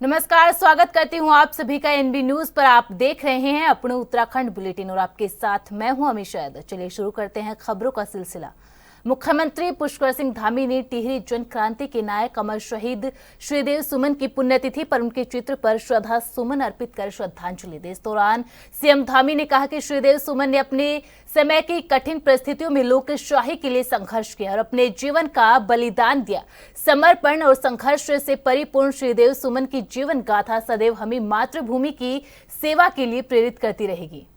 नमस्कार, स्वागत करती हूं आप सभी का एनबी न्यूज पर। आप देख रहे हैं अपने उत्तराखंड बुलेटिन और आपके साथ मैं हूं अमीशा यादव। चलिए शुरू करते हैं खबरों का सिलसिला। मुख्यमंत्री पुष्कर सिंह धामी ने टिहरी जन क्रांति के नायक अमर शहीद श्रीदेव सुमन की पुण्यतिथि पर उनके चित्र पर श्रद्धा सुमन अर्पित कर श्रद्धांजलि दी। इस दौरान सीएम धामी ने कहा कि श्रीदेव सुमन ने अपने समय की कठिन परिस्थितियों में लोकशाही के लिए संघर्ष किया और अपने जीवन का बलिदान दिया। समर्पण और संघर्ष से परिपूर्ण श्रीदेव सुमन की जीवन गाथा सदैव हमें मातृभूमि की सेवा के लिए प्रेरित करती रहेगी।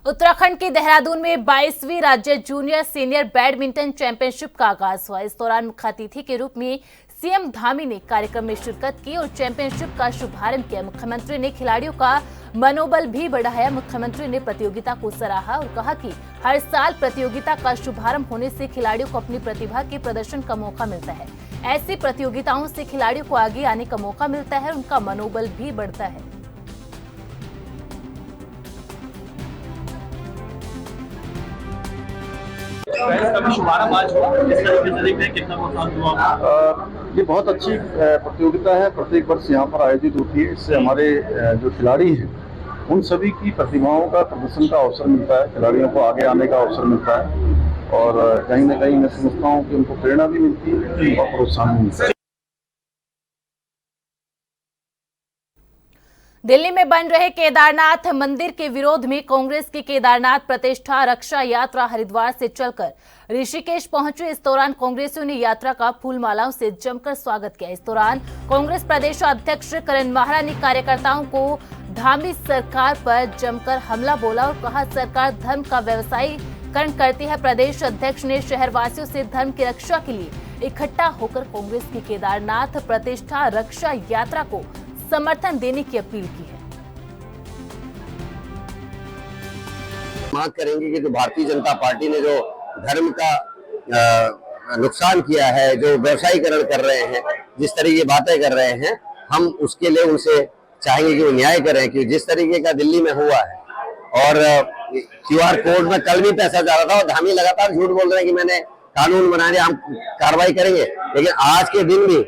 उत्तराखंड के देहरादून में 22वीं राज्य जूनियर सीनियर बैडमिंटन चैंपियनशिप का आगाज हुआ। इस दौरान मुख्य अतिथि के रूप में सीएम धामी ने कार्यक्रम में शिरकत की और चैंपियनशिप का शुभारंभ किया। मुख्यमंत्री ने खिलाड़ियों का मनोबल भी बढ़ाया। मुख्यमंत्री ने प्रतियोगिता को सराहा और कहा कि हर साल प्रतियोगिता का शुभारंभ होने से खिलाड़ियों को अपनी प्रतिभा के प्रदर्शन का मौका मिलता है। ऐसी प्रतियोगिताओं से खिलाड़ियों को आगे आने का मौका मिलता है, उनका मनोबल भी बढ़ता है। शुभारंभ आज हुआ, इस तरीके से देखते हैं कितना प्रोत्साहन हुआ। ये बहुत अच्छी प्रतियोगिता है, प्रत्येक वर्ष यहाँ पर आयोजित होती है। इससे हमारे जो खिलाड़ी हैं उन सभी की प्रतिभाओं का प्रदर्शन का अवसर मिलता है, खिलाड़ियों को आगे आने का अवसर मिलता है और कहीं ना कहीं मैं समझता हूँ कि उनको प्रेरणा भी मिलती है और प्रोत्साहन भी मिलता है। दिल्ली में बन रहे केदारनाथ मंदिर के विरोध में कांग्रेस की केदारनाथ प्रतिष्ठा रक्षा यात्रा हरिद्वार से चलकर ऋषिकेश पहुंची। इस दौरान कांग्रेसियों ने यात्रा का फूलमालाओं से जमकर स्वागत किया। इस दौरान कांग्रेस प्रदेश अध्यक्ष करण माहरा ने कार्यकर्ताओं को धामी सरकार पर जमकर हमला बोला और कहा सरकार धर्म का व्यवसायीकरण करती है। प्रदेश अध्यक्ष ने शहरवासियों से धर्म की रक्षा के लिए इकट्ठा होकर कांग्रेस की केदारनाथ प्रतिष्ठा रक्षा यात्रा को समर्थन देने की अपील की है। मांग करेंगे कि जो भारतीय जनता पार्टी ने जो धर्म का नुकसान किया है, जो व्यवसायीकरण कर रहे हैं, जिस तरह की बातें कर रहे हैं, हम उसके लिए उनसे चाहेंगे कि वो न्याय करें। कि जिस तरीके का दिल्ली में हुआ है और क्यूआर कोड में कल भी पैसा जा रहा था और धामी लगातार झूठ बोल रहे हैं कि मैंने कानून बना दिया, हम कार्रवाई करेंगे। लेकिन आज के दिन भी,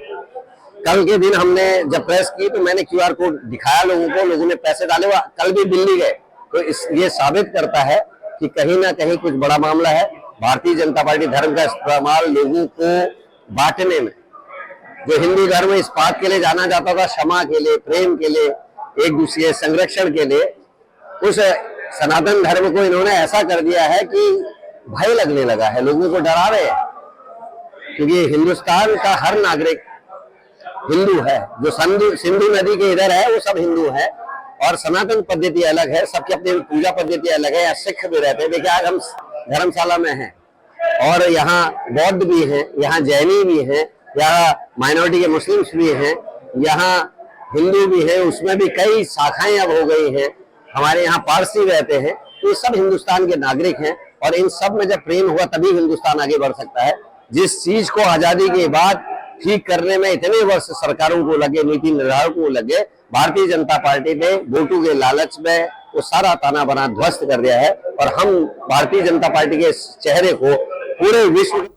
कल के दिन हमने जब प्रेस की तो मैंने क्यूआर कोड दिखाया लोगों को, लोगों ने पैसे डाले, वो कल भी दिल्ली गए। तो ये साबित करता है कि कहीं ना कहीं कुछ बड़ा मामला है। भारतीय जनता पार्टी धर्म का इस्तेमाल लोगों को बांटने में, जो हिंदू धर्म इस बात के लिए जाना जाता था, क्षमा के लिए, प्रेम के लिए, एक दूसरे संरक्षण के लिए, उस सनातन धर्म को इन्होंने ऐसा कर दिया है कि भय लगने लगा है, लोगों को डरा रहे हैं। क्योंकि हिंदुस्तान का हर नागरिक हिंदू है, जो सिंधु नदी के इधर है वो सब हिंदू है और सनातन पद्धति अलग है, सबकी अपनी पूजा पद्धति अलग है। यहाँ सिख भी रहते हैं। देखिए आज हम धर्मशाला में हैं और यहाँ बौद्ध भी हैं, यहाँ जैनी भी हैं, यहाँ माइनॉरिटी के मुस्लिम्स भी हैं, यहाँ हिंदू भी हैं, उसमें भी कई शाखाएं अब हो गई हैं। हमारे यहाँ पारसी रहते हैं। तो ये सब हिंदुस्तान के नागरिक हैं और इन सब में जब प्रेम हुआ तभी हिंदुस्तान आगे बढ़ सकता है। जिस चीज को आजादी के बाद ठीक करने में इतने वर्ष सरकारों को लगे, नीति निर्धारकों को लगे, भारतीय जनता पार्टी ने वोटों के लालच में वो सारा ताना बना ध्वस्त कर दिया है और हम भारतीय जनता पार्टी के चेहरे को पूरे विश्व।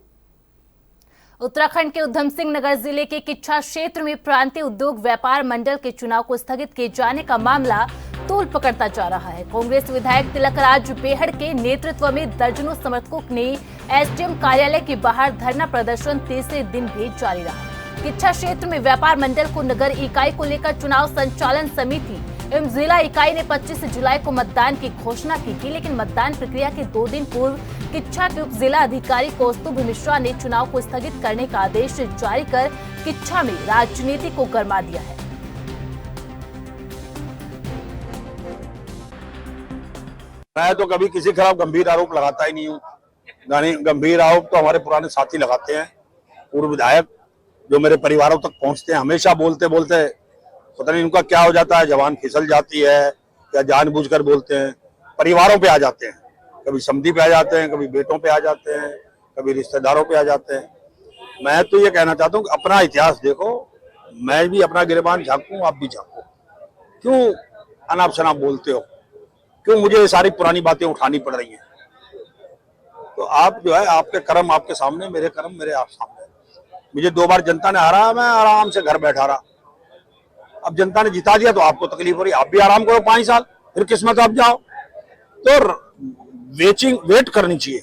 उत्तराखंड के उधम सिंह नगर जिले के किच्छा क्षेत्र में प्रांतीय उद्योग व्यापार मंडल के चुनाव को स्थगित किए जाने का मामला तूल पकड़ता जा रहा है। कांग्रेस विधायक तिलकराज बेहड़ के नेतृत्व में दर्जनों समर्थकों ने एसडीएम कार्यालय के बाहर धरना प्रदर्शन तीसरे दिन भी जारी रहा। किच्छा क्षेत्र में व्यापार मंडल को नगर इकाई को लेकर चुनाव संचालन समिति एवं जिला इकाई ने 25 जुलाई को मतदान की घोषणा की थी, लेकिन मतदान प्रक्रिया के 2 दिन पूर्व किच्छा के उप जिला अधिकारी कौस्तुभ मिश्रा ने चुनाव को स्थगित करने का आदेश जारी कर किच्छा में राजनीति को गरमा दिया है। मैं तो कभी किसी के खिलाफ गंभीर आरोप लगाता ही नहीं हूँ। गंभीर आरोप तो हमारे पुराने साथी लगाते हैं, पूर्व विधायक जो मेरे परिवारों तक पहुंचते हैं। हमेशा बोलते बोलते पता नहीं उनका क्या हो जाता है, जबान फिसल जाती है या जानबूझकर बोलते हैं, परिवारों पे आ जाते हैं। कभी समधी पे आ जाते हैं, कभी बेटों पे आ जाते हैं, कभी रिश्तेदारों पे आ जाते हैं। मैं तो ये कहना चाहता हूँ कि अपना इतिहास देखो, मैं भी अपना गिरबान झांकूं, आप भी झांको। क्यों अनाप शनाप बोलते हो? क्यों मुझे ये सारी पुरानी बातें उठानी पड़ रही हैं? तो आप जो है, आपके कर्म आपके सामने, मेरे कर्म मेरे आप सामने। मुझे 2 बार जनता ने हराया, मैं आराम से घर बैठा रहा। अब जनता ने जिता दिया तो आपको तकलीफ हो रही, आप भी आराम करो 5 साल, फिर किस्मत आप जाओ। तो वेट करनी चाहिए।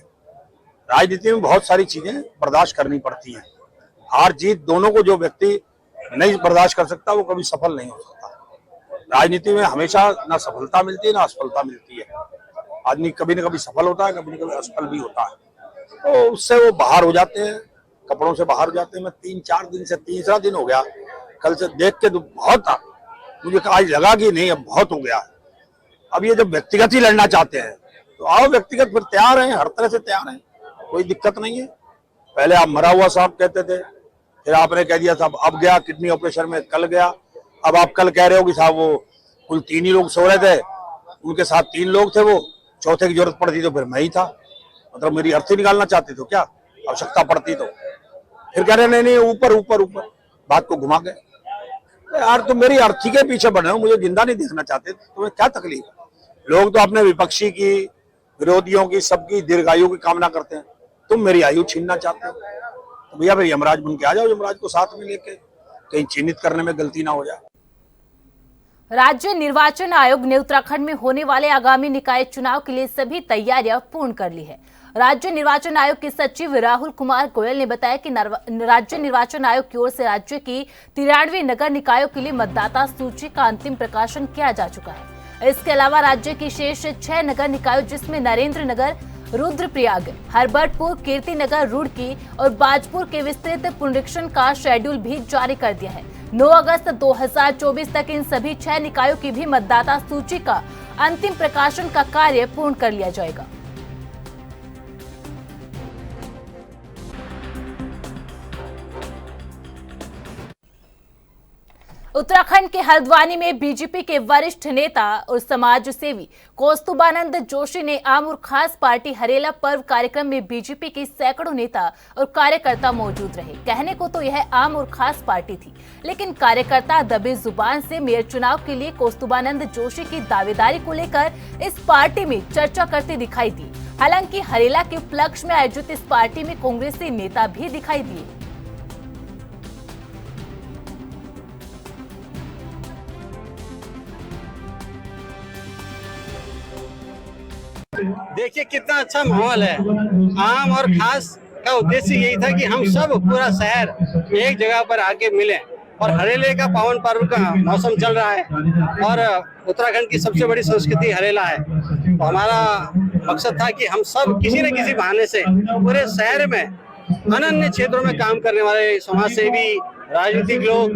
राजनीति में बहुत सारी चीजें बर्दाश्त करनी पड़ती हैं। हार जीत दोनों को जो व्यक्ति नहीं बर्दाश्त कर सकता वो कभी सफल नहीं हो सकता। राजनीति में हमेशा ना सफलता मिलती है ना असफलता मिलती है। आदमी कभी न कभी सफल होता है, कभी न कभी असफल भी होता है, तो उससे वो बाहर हो जाते हैं, कपड़ों से बाहर हो जाते हैं। मैं 3-4 दिन से, तीसरा दिन हो गया, कल से देख के तो बहुत मुझे आज लगा कि नहीं अब बहुत हो गया। अब ये जब व्यक्तिगत ही लड़ना चाहते हैं तो आओ व्यक्तिगत, फिर तैयार हैं, हर तरह से तैयार हैं, कोई दिक्कत नहीं है। पहले आप मरा हुआ साहब कहते थे, फिर आपने कह दिया साहब अब गया किडनी ऑपरेशन में, कल गया। अब आप कल कह रहे हो कि साहब वो कुल 3 ही लोग सो रहे थे, उनके साथ 3 लोग थे, वो चौथे की जरूरत पड़ती तो फिर मैं ही था। मतलब मेरी अर्थी निकालना चाहते तो क्या, आवश्यकता पड़ती तो। फिर कह रहे नहीं ऊपर ऊपर ऊपर, बात को घुमा गए। यार तुम मेरी अर्थी के पीछे बढ़ रहे हो, मुझे जिंदा नहीं देखना चाहते, तुम्हें क्या तकलीफ है? लोग तो अपने विपक्षी की, विरोधियों की, सबकी दीर्घायु की कामना करते हैं, तुम मेरी आयु छीनना चाहते हो। तो भैया भाई यमराज बन के आ जाओ, यमराज को साथ में लेके, कहीं चिन्हित करने में गलती ना हो जाए। राज्य निर्वाचन आयोग ने उत्तराखंड में होने वाले आगामी निकाय चुनाव के लिए सभी तैयारियां पूर्ण कर ली है। राज्य निर्वाचन आयोग के सचिव राहुल कुमार गोयल ने बताया कि राज्य निर्वाचन आयोग की ओर से राज्य की 93 नगर निकायों के लिए मतदाता सूची का अंतिम प्रकाशन किया जा चुका है। इसके अलावा राज्य की शेष 6 नगर निकायों जिसमें नरेंद्र नगर, रुद्रप्रयाग, हरबर्टपुर, कीर्तिनगर, रुड़की और बाजपुर के विस्तृत पुनरीक्षण का शेड्यूल भी जारी कर दिया है। 9 अगस्त 2024 तक इन सभी 6 निकायों की भी मतदाता सूची का अंतिम प्रकाशन का कार्य पूर्ण कर लिया जाएगा। उत्तराखंड के हल्द्वानी में बीजेपी के वरिष्ठ नेता और समाज सेवी कौस्तुभानंद जोशी ने आम और खास पार्टी हरेला पर्व कार्यक्रम में बीजेपी के सैकड़ों नेता और कार्यकर्ता मौजूद रहे। कहने को तो यह आम और खास पार्टी थी, लेकिन कार्यकर्ता दबे जुबान से मेयर चुनाव के लिए कौस्तुभानंद जोशी की दावेदारी को लेकर इस पार्टी में चर्चा करते दिखाई दी। हालांकि हरेला के उपलक्ष्य में आयोजित इस पार्टी में कांग्रेसी नेता भी दिखाई दिए। देखिए कितना अच्छा माहौल है। आम और खास का उद्देश्य यही था कि हम सब पूरा शहर एक जगह पर आके मिलें, और हरेले का पावन पर्व का मौसम चल रहा है और उत्तराखंड की सबसे बड़ी संस्कृति हरेला है। तो हमारा मकसद था कि हम सब किसी न किसी बहाने से पूरे शहर में अनन्य क्षेत्रों में काम करने वाले समाज सेवी, राजनीतिक लोग,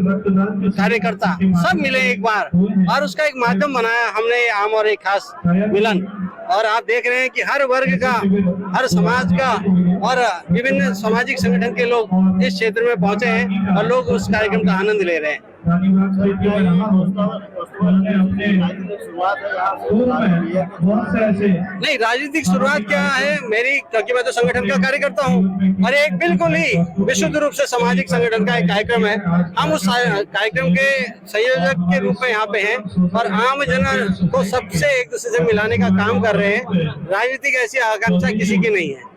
कार्यकर्ता सब मिले एक बार, और उसका एक माध्यम बनाया हमने आम और एक खास मिलन। और आप देख रहे हैं कि हर वर्ग का, हर समाज का और विभिन्न सामाजिक संगठन के लोग इस क्षेत्र में पहुंचे हैं और लोग उस कार्यक्रम का आनंद ले रहे हैं। नहीं, राजनीतिक शुरुआत क्या है मेरी, क्योंकि मैं तो संगठन का कार्यकर्ता हूँ और एक बिल्कुल ही विशुद्ध रूप से सामाजिक संगठन का एक कार्यक्रम है। हम उस कार्यक्रम के संयोजक के रूप में यहाँ पे हैं और आम जन को सबसे एक दूसरे से मिलाने का काम कर रहे हैं। राजनीतिक ऐसी आकांक्षा किसी की नहीं है।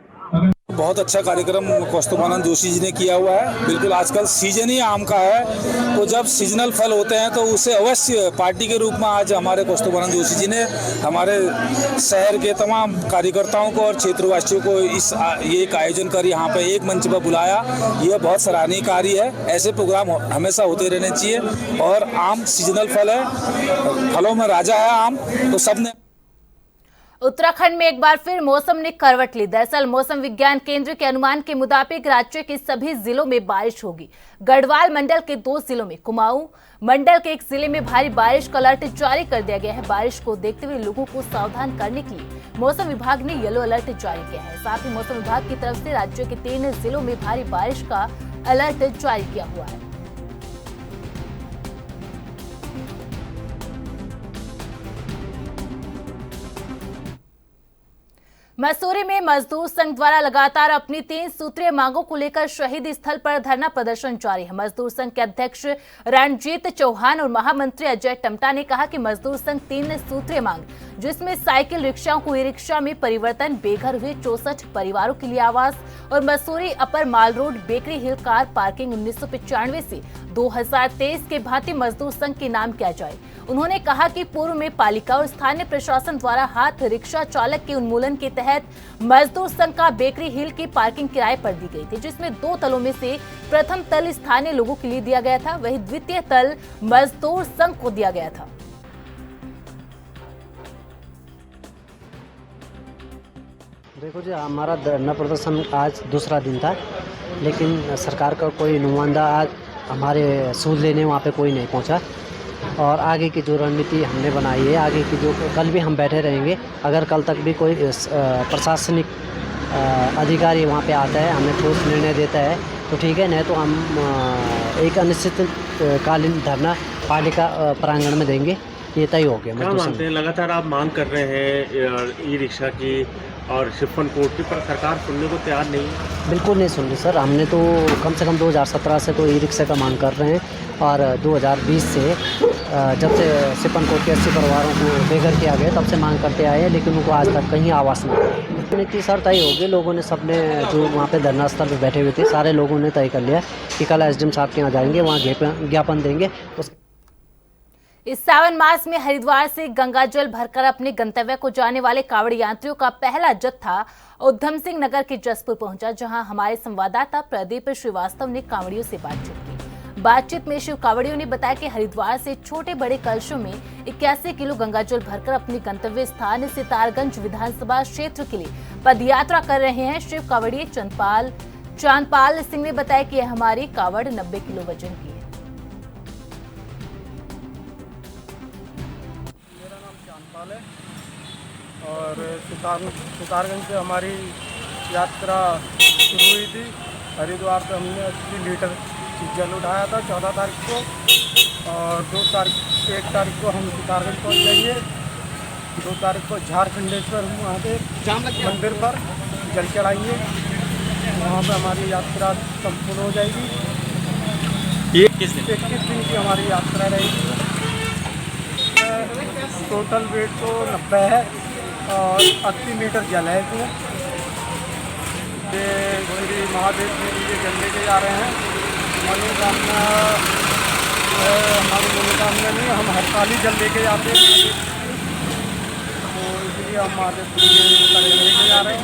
बहुत अच्छा कार्यक्रम कौस्तुभानंद जोशी जी ने किया हुआ है। बिल्कुल आजकल सीजन ही आम का है, तो जब सीजनल फल होते हैं तो उसे अवश्य पार्टी के रूप में आज हमारे कौस्तुभानंद जोशी जी ने हमारे शहर के तमाम कार्यकर्ताओं को और क्षेत्रवासियों को ये एक आयोजन कर यहाँ पे एक मंच पर बुलाया। यह बहुत सराहनीय कार्य है। ऐसे प्रोग्राम हमेशा होते रहने चाहिए। और आम सीजनल फल है, फलों में राजा है आम, तो सबने। उत्तराखंड में एक बार फिर मौसम ने करवट ली। दरअसल मौसम विज्ञान केंद्र के अनुमान के मुताबिक राज्य के सभी जिलों में बारिश होगी। गढ़वाल मंडल के 2 जिलों में, कुमाऊं मंडल के 1 जिले में भारी बारिश का अलर्ट जारी कर दिया गया है। बारिश को देखते हुए लोगों को सावधान करने के लिए मौसम विभाग ने येलो अलर्ट जारी किया है। साथ ही मौसम विभाग की तरफ से राज्य के 3 जिलों में भारी बारिश का अलर्ट जारी किया हुआ है। मसूरी में मजदूर संघ द्वारा लगातार अपनी 3 सूत्रीय मांगों को लेकर शहीद स्थल पर धरना प्रदर्शन जारी है। मजदूर संघ के अध्यक्ष रणजीत चौहान और महामंत्री अजय टमटा ने कहा कि मजदूर संघ 3 सूत्रीय मांग जिसमें साइकिल रिक्शाओं को ई रिक्शा में परिवर्तन, बेघर हुए 64 परिवारों के लिए आवास और मसूरी अपर माल रोड बेकरी हिल कार पार्किंग 1995 से 2023 के भांति मजदूर संघ के नाम किया जाए। उन्होंने कहा कि पूर्व में पालिका और स्थानीय प्रशासन द्वारा हाथ रिक्शा चालक के उन्मूलन के तहत मजदूर संघ का बेकरी हिल की पार्किंग किराए पर दी गई थी, जिसमें 2 तलों में से प्रथम तल स्थानीय लोगों के लिए दिया गया था, वहीं द्वितीय तल मजदूर संघ को दिया गया था। देखो जी, हमारा धरना प्रदर्शन आज दूसरा दिन था, लेकिन सरकार का कोई नुमाइंदा आज हमारे सूद लेने वहाँ पे कोई नहीं पहुँचा। और आगे की जो रणनीति हमने बनाई है, आगे की जो कल भी हम बैठे रहेंगे, अगर कल तक भी कोई प्रशासनिक अधिकारी वहाँ पे आता है, हमें ठोस निर्णय देता है तो ठीक है, नहीं तो हम एक अनिश्चितकालीन धरना पालिका प्रांगण में देंगे, ये तय हो गया। क्या मानते हैं, लगातार आप मांग कर रहे हैं ई रिक्शा की और शिफन कोड की, पर सरकार सुनने को तैयार नहीं है? बिल्कुल नहीं सुन रही सर। हमने तो कम से कम 2017 से तो ई रिक्शा का मांग कर रहे हैं और 2020 से जब से शिफन कोड के 80 परिवारों को बेघर किया गया तब से मांग करते आए हैं, लेकिन उनको आज तक कहीं आवास नहीं। नीति सर तय हो गई, लोगों ने सबने जो वहाँ पे धरना स्थल पर बैठे हुए थे सारे लोगों ने तय कर लिया कि कल एसडीएम साहब के यहाँ जाएंगे, वहाँ ज्ञापन देंगे। इस सावन मास में हरिद्वार से गंगा जल भरकर अपने गंतव्य को जाने वाले कांवड़ यात्रियों का पहला जत्था उधम सिंह नगर के जसपुर पहुंचा, जहां हमारे संवाददाता प्रदीप श्रीवास्तव ने कांवड़ियों से बातचीत की। बातचीत में शिव कांवड़ियों ने बताया कि हरिद्वार से छोटे बड़े कलशों में 81 किलो गंगा जल भरकर अपने गंतव्य स्थान सितारगंज विधानसभा क्षेत्र के लिए पदयात्रा कर रहे हैं। शिव कांवड़िए चांदपाल सिंह ने बताया कि हमारी कांवड़ 90 किलो वजन की है। और सितारगंज से हमारी यात्रा शुरू हुई थी। हरिद्वार से हमने 80 लीटर जल उठाया था 14 तारीख को, और 1 तारीख को हम सितारगंज पहुंच जाएंगे। 2 तारीख को झारखंडेश्वर महादेव मंदिर पर जल चढ़ाएंगे, वहाँ पर हमारी यात्रा संपूर्ण हो जाएगी। 21 दिन की हमारी यात्रा रहेगी। टोटल वेट तो 90 है और 80 लीटर जल है इसमें। ये श्री महादेव के लिए जल लेके जा रहे हैं। मनोकामना हमारी मनोकामना नहीं, हम हर साल ही जल लेके जाते हैं, तो इसलिए हम महादेव के लिए लेके जा रहे हैं।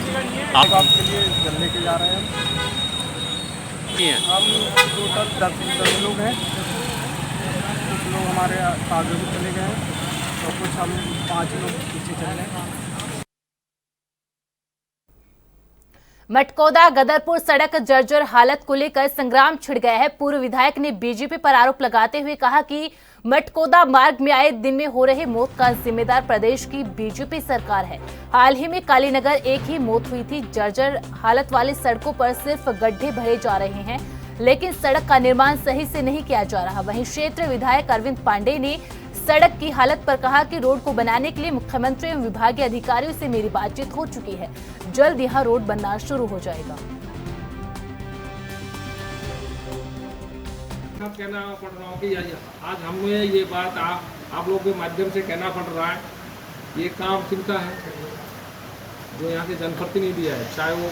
आप आपके लिए जल लेके जा रहे हैं। हम टोटल 10 लोग हैं। कुछ लोग हमारे आगे भी चले गए हैं, तो कुछ हम 5 लोग पीछे चल रहे हैं। मटकौदा गदरपुर सड़क जर्जर हालत को लेकर संग्राम छिड़ गया है। पूर्व विधायक ने बीजेपी पर आरोप लगाते हुए कहा कि मटकौदा मार्ग में आए दिन में हो रहे मौत का जिम्मेदार प्रदेश की बीजेपी सरकार है। हाल ही में कालीनगर एक ही मौत हुई थी। जर्जर हालत वाली सड़कों पर सिर्फ गड्ढे भरे जा रहे हैं, लेकिन सड़क का निर्माण सही से नहीं किया जा रहा। वहीं क्षेत्रीय विधायक अरविंद पांडे ने सड़क की हालत पर कहा कि रोड को बनाने के लिए मुख्यमंत्री एवं विभागीय अधिकारियों से मेरी बातचीत हो चुकी है, जल्द यहां रोड बनना शुरू हो जाएगा। कहना पड़ रहा हूँ कि आज हमें ये बात आप लोगों के माध्यम से कहना पड़ रहा है, ये काम किनका है? जो यहाँ के जनप्रतिनिधि है, चाहे वो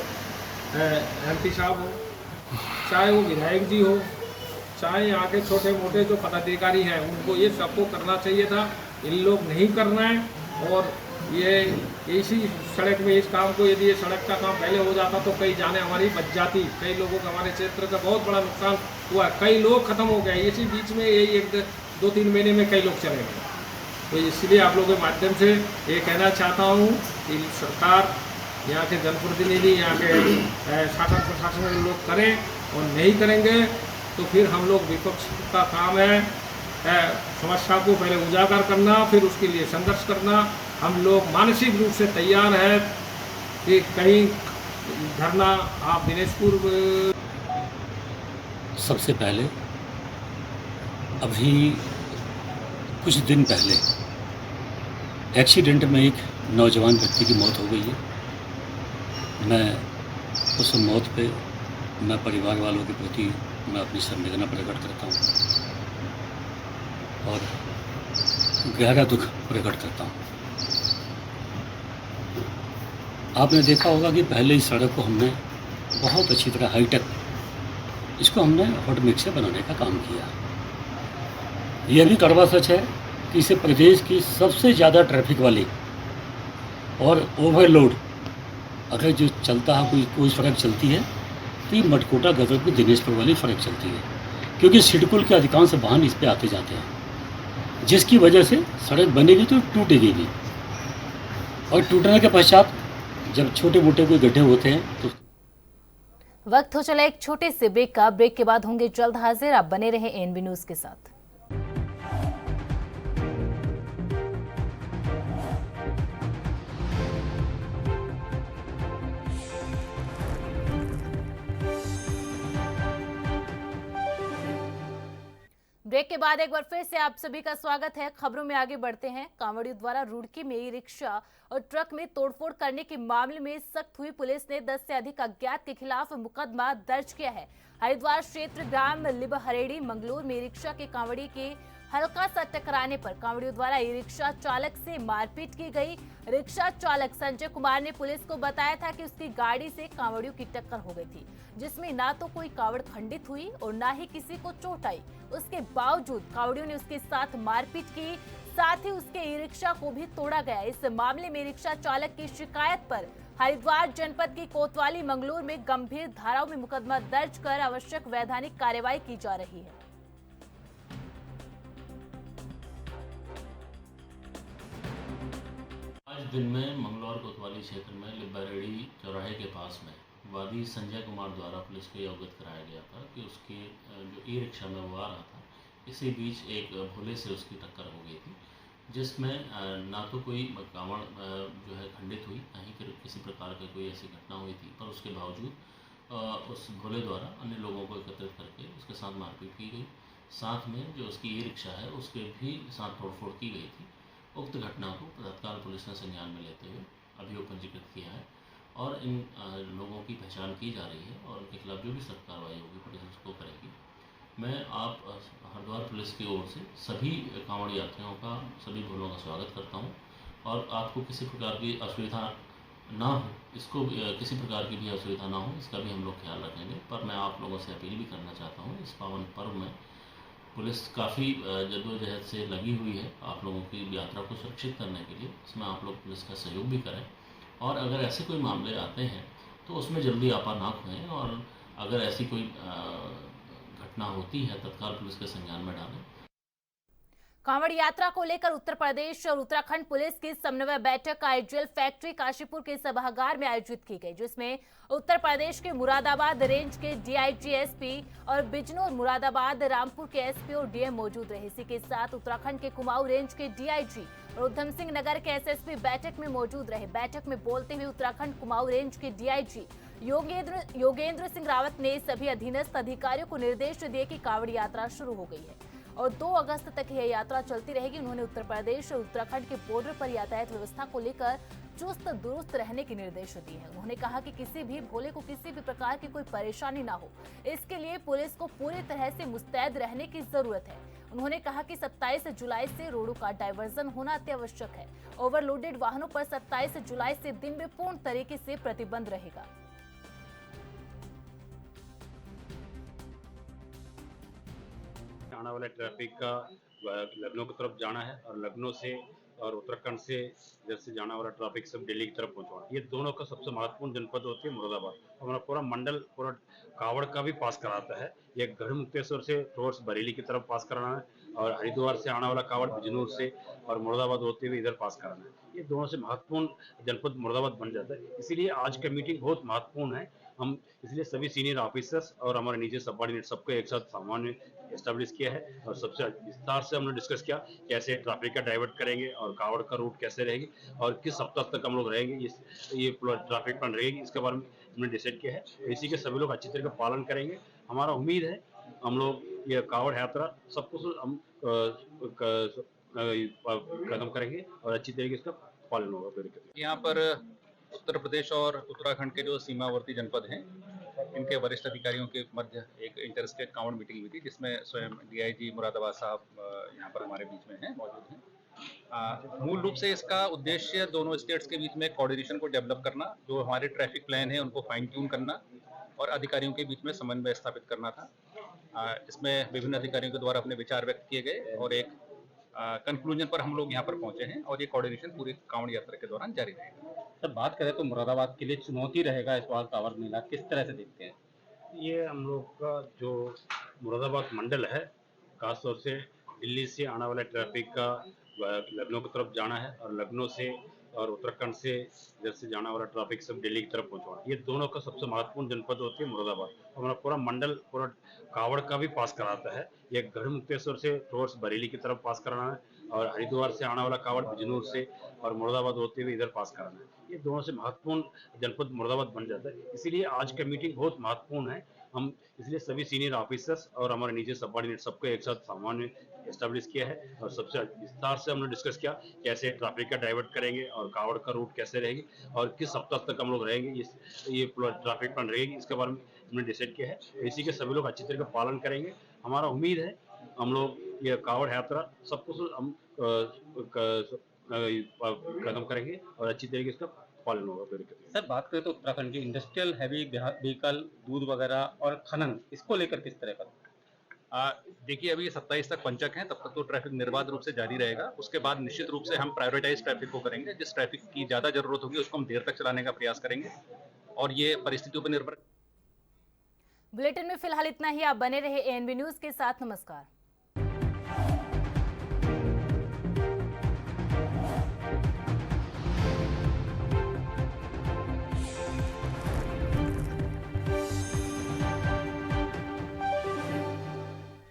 MP साहब हो, चाहे वो विधायक जी हो, चाहे यहाँ के छोटे मोटे जो पदाधिकारी हैं, उनको ये सबको करना चाहिए था। इन लोग नहीं करना है। और ये इसी सड़क में इस काम को, यदि ये सड़क का काम पहले हो जाता तो कई जाने हमारी बच जाती। कई लोगों का हमारे क्षेत्र का बहुत बड़ा नुकसान हुआ, कई लोग खत्म हो गए इसी बीच में। यही 1-2-3 महीने में कई लोग चले गए। तो इसलिए आप लोगों के माध्यम से ये कहना चाहता हूँ कि सरकार, यहाँ के जनप्रतिनिधि, यहाँ के शासन प्रशासन लोग करें, और नहीं करेंगे तो फिर हम लोग, विपक्ष का काम है समस्या को पहले उजागर करना, फिर उसके लिए संघर्ष करना। हम लोग मानसिक रूप से तैयार है कि कहीं धरना आप दिनेशपुर। सबसे पहले अभी कुछ दिन पहले एक्सीडेंट में एक नौजवान व्यक्ति की मौत हो गई है। मैं उस मौत पे मैं परिवार वालों के प्रति मैं अपनी संवेदना प्रकट करता हूँ और गहरा दुख प्रकट करता हूँ। आपने देखा होगा कि पहले इस सड़क को हमने बहुत अच्छी तरह हाईटेक इसको हमने हॉट मिक्स से बनाने का काम किया। यह भी कड़वा सच है कि इसे प्रदेश की सबसे ज़्यादा ट्रैफिक वाली और ओवरलोड अगर जो चलता है कोई सड़क चलती है तो ये मटकोटा गदरपुर दिनेशपुर वाली सड़क चलती है, क्योंकि सिडकुल के अधिकांश वाहन इस पर आते जाते हैं, जिसकी वजह से सड़क बनेगी तो टूटेगी भी, और टूटने के पश्चात जब छोटे मोटे कोई गड्ढे होते हैं तो वक्त हो चला एक छोटे से ब्रेक का। ब्रेक के बाद होंगे जल्द हाजिर। आप बने रहे एएनबी न्यूज के साथ। ब्रेक के बाद एक बार फिर से आप सभी का स्वागत है। खबरों में आगे बढ़ते हैं। कांवड़ियों द्वारा रुड़की में ई रिक्शा और ट्रक में तोड़फोड़ करने के मामले में सख्त हुई पुलिस ने 10 से अधिक अज्ञात के खिलाफ मुकदमा दर्ज किया है। हरिद्वार क्षेत्र ग्राम लिबहरेड़ी मंगलूर में ई रिक्शा के कांवड़ी के हल्का सा टकराने पर कांवड़ियों द्वारा ई रिक्शा चालक से मारपीट की गई। रिक्शा चालक संजय कुमार ने पुलिस को बताया था कि उसकी गाड़ी से कांवड़ियों की टक्कर हो गई थी, जिसमें ना तो कोई कांवड़ खंडित हुई और ना ही किसी को चोट आई। उसके बावजूद कांवड़ियों ने उसके साथ मारपीट की, साथ ही उसके ई रिक्शा को भी तोड़ा गया। इस मामले में रिक्शा चालक की शिकायत पर हरिद्वार जनपद की कोतवाली मंगलूर में गंभीर धाराओं में मुकदमा दर्ज कर आवश्यक वैधानिक कार्रवाई की जा रही है। आज दिन में मंगलौर कोतवाली क्षेत्र में लिब्बारेड़ी चौराहे के पास में वादी संजय कुमार द्वारा पुलिस को अवगत कराया गया था कि उसके जो ई रिक्शा में वो आ रहा था, इसी बीच एक भोले से उसकी टक्कर हो गई थी, जिसमें ना तो कोई कांवड़ जो है खंडित हुई, ना ही किसी प्रकार की कोई ऐसी घटना हुई थी, पर उसके बावजूद उस भोले द्वारा अन्य लोगों को एकत्रित करके उसके साथ मारपीट की गई। साथ में जो उसकी ई रिक्शा है उसके भी साथ तोड़फोड़ की गई थी। उक्त घटना को तत्काल पुलिस ने संज्ञान में लेते हुए अभियोग पंजीकृत किया है और इन लोगों की पहचान की जा रही है और उनके खिलाफ जो भी सख्त कार्रवाई होगी पुलिस उसको करेगी। मैं आप हरिद्वार पुलिस की ओर से सभी कांवड़ यात्रियों का, सभी भोलों का स्वागत करता हूं और आपको किसी प्रकार की असुविधा ना हो, इसको किसी प्रकार की भी असुविधा ना हो, इसका भी हम लोग ख्याल रखेंगे। पर मैं आप लोगों से अपील भी करना चाहता हूँ, इस पावन पर्व में पुलिस काफ़ी जद्दोजहद से लगी हुई है आप लोगों की यात्रा को सुरक्षित करने के लिए। इसमें आप लोग पुलिस का सहयोग भी करें और अगर ऐसे कोई मामले आते हैं तो उसमें जल्दी आपा ना खोएं और अगर ऐसी कोई घटना होती है तत्काल पुलिस के संज्ञान में डालें। कांवड़ यात्रा को लेकर उत्तर प्रदेश और उत्तराखंड पुलिस की समन्वय बैठक आईजीएल फैक्ट्री काशीपुर के सभागार में आयोजित की गई, जिसमें उत्तर प्रदेश के मुरादाबाद रेंज के डीआईजी एसपी और बिजनौर मुरादाबाद रामपुर के एसपी और डीएम मौजूद रहे। इसी के साथ उत्तराखंड के कुमाऊं रेंज के डीआईजी और उधम सिंह नगर के एसएसपी बैठक में मौजूद रहे। बैठक में बोलते हुए उत्तराखंड कुमाऊं रेंज के डीआईजी योगेंद्र सिंह रावत ने सभी अधीनस्थ अधिकारियों को निर्देश दिए कि कांवड़ यात्रा शुरू हो गई है और 2 अगस्त तक यह यात्रा चलती रहेगी। उन्होंने उत्तर प्रदेश और उत्तराखंड के बॉर्डर पर यातायात व्यवस्था को लेकर चुस्त दुरुस्त रहने के निर्देश दिए हैं। उन्होंने कहा कि किसी भी भोले को किसी भी प्रकार की कोई परेशानी ना हो, इसके लिए पुलिस को पूरी तरह से मुस्तैद रहने की जरूरत है। उन्होंने कहा कि 27 जुलाई से रोडों का डायवर्जन होना अति आवश्यक है। ओवरलोडेड वाहनों पर 27 जुलाई से दिन में पूर्ण तरीके से प्रतिबंध रहेगा। आने वाले ट्रैफिक का लखनऊ की तरफ जाना है और लखनऊ से और उत्तराखंड से जैसे जाना वाला ट्रैफिक सब दिल्ली की तरफ पहुंचवाना, ये दोनों का सबसे महत्वपूर्ण जनपद होती है मुरादाबाद। हमारा पूरा मंडल पूरा कावड़ का भी पास कराता है। ये गढ़ मुक्तेश्वर से टुवर्ड्स बरेली की तरफ पास कराना है और हरिद्वार से आने वाला कावड़ बिजनौर से और मुरादाबाद होते हुए इधर पास कराना है। ये दोनों से महत्वपूर्ण जनपद मुरादाबाद बन जाता है। इसीलिए आज का मीटिंग बहुत महत्वपूर्ण है। हम इसलिए सभी सीनियर ऑफिसर्स और हमारे नीचे सबऑर्डिनेट सबको एक साथ सामान्य एस्टेब्लिश किया है और सबसे विस्तार से हमने डिस्कस किया कैसे ट्रैफिक का डाइवर्ट करेंगे और कावड़ का रूट कैसे रहेगी और किस हफ्ते तक हम लोग रहेंगे, ये ट्रैफिक प्लान रहेगी, इसके बारे में हमने डिसाइड किया है। इसी के सभी लोग अच्छी तरह का पालन करेंगे। हमारा उम्मीद है हम लोग ये कावड़ यात्रा सब कुछ हम खत्म करेंगे और अच्छी तरीके से पालन होगा। यहाँ पर उत्तर प्रदेश और उत्तराखंड के जो सीमावर्ती जनपद हैं, इनके वरिष्ठ अधिकारियों के मध्य एक इंटर स्टेट काउंट मीटिंग हुई थी, जिसमें स्वयं डीआईजी मुरादाबाद साहब यहाँ पर हमारे बीच में हैं, मौजूद हैं मूल रूप से इसका उद्देश्य दोनों स्टेट्स के बीच में कोऑर्डिनेशन को डेवलप करना, जो हमारे ट्रैफिक प्लान है उनको फाइन ट्यून करना और अधिकारियों के बीच में समन्वय स्थापित करना था। इसमें विभिन्न अधिकारियों के द्वारा अपने विचार व्यक्त किए गए और एक कंक्लूजन पर हम लोग यहाँ पर पहुंचे हैं और ये कोऑर्डिनेशन पूरी कांवड़ यात्रा के दौरान जारी रहेगा। सर, बात करें तो मुरादाबाद के लिए चुनौती रहेगा इस बार कांवड़ मेला, किस तरह से देखते हैं? ये हम लोग का जो मुरादाबाद मंडल है, खासतौर से दिल्ली से आने वाले ट्रैफिक का लखनऊ की तरफ जाना है और लखनऊ से और उत्तराखंड से इधर से जाना वाला ट्रैफिक सब दिल्ली की तरफ पहुंचवाना, ये दोनों का सबसे महत्वपूर्ण जनपद होती है मुरादाबाद। हमारा पूरा मंडल पूरा कावड़ का भी पास कराता है। ये गढ़ मुक्तेश्वर से टूवर्ड्स बरेली की तरफ पास कराना है और हरिद्वार से आने वाला कावड़ बिजनौर से और मुरादाबाद होते हुए इधर पास कराना है। ये दोनों से महत्वपूर्ण जनपद मुरादाबाद बन जाता है। इसीलिए आज का मीटिंग बहुत महत्वपूर्ण है। हम इसलिए सभी सीनियर ऑफिसर्स और हमारे नीचे सबऑर्डिनेट सबको एक साथ सामान्य एस्टेब्लिश किया है और सबसे विस्तार से हमने डिस्कस किया कैसे ट्रैफिक का डाइवर्ट करेंगे और कावड़ का रूट कैसे रहेगी और किस सप्ताह तक हम लोग रहेंगे, ये ट्रैफिक प्लान रहेगी, इसके बारे में हमने डिसाइड किया है। इसी के सभी लोग अच्छी तरह पालन करेंगे। हमारा उम्मीद है हम लोग ये कावड़ यात्रा सब कुछ हम खत्म करेंगे और अच्छी तरीके से इसका पालन होगा। सर, बात करें तो उत्तराखंड की इंडस्ट्रियल हैवी व्हीकल, दूध वगैरह और खनन, इसको लेकर किस तरह का? देखिए, अभी 27 तक पंचक हैं, तब तक तो ट्रैफिक निर्बाध रूप से जारी रहेगा। उसके बाद निश्चित रूप से हम प्रायोरिटाइज ट्रैफिक को करेंगे। जिस ट्रैफिक की ज्यादा जरूरत होगी उसको हम देर तक चलाने का प्रयास करेंगे और ये परिस्थितियों पर निर्भर। बुलेटिन में फिलहाल इतना ही। आप बने रहे एएनबी न्यूज के साथ। नमस्कार।